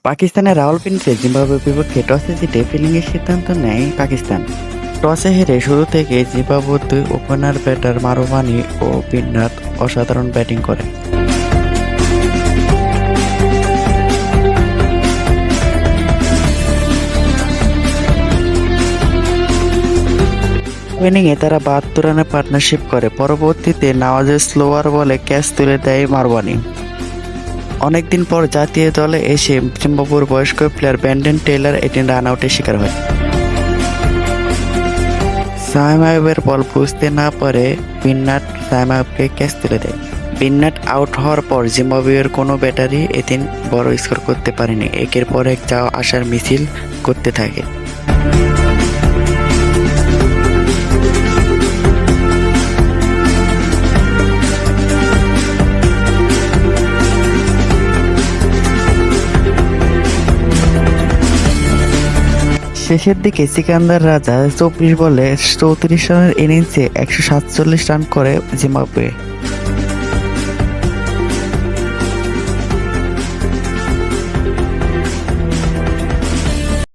পাকিস্তানের রাওয়ালপিন্ডিতে জিম্বাবুয়ের বিপক্ষে টসে জিতে ফিল্ডিংয়ের সিদ্ধান্ত নেয় পাকিস্তান। টসে হেরে শুরু থেকে জিম্বাবুয়ের দুই ওপেনার ব্যাটার মারওয়ানি ও পিন্নাট অসাধারণ ব্যাটিং করেন। ইনিংয়ে তারা ৭২ রানের পার্টনারশিপ করে। পরবর্তীতে নওয়াজের স্লোয়ার বলে ক্যাচ তুলে দেয় মারওয়ানি। অনেকদিন পর জাতীয় দলে এসে জিম্বাবুয়ের বয়স্ক প্লেয়ার ব্র্যান্ডন টেইলর 18 রান আউটের শিকার হয়। শামিম আইয়ুবের বল বুঝতে না পারে পিন্নাট শামিম আইয়ুবকে ক্যাচ তুলে দেয়। পিন্নাট আউট হওয়ার পর জিম্বাবুয়ের কোনো ব্যাটারই এদিন বড় স্কোর করতে পারেনি। একের পর এক যাওয়া আসার মিছিল করতে থাকে। শেষের দিকে সিকান্দার রাজা 24 বলে 34 রানের ইনিংসে 147 রান করে জিম্বাবুয়ে।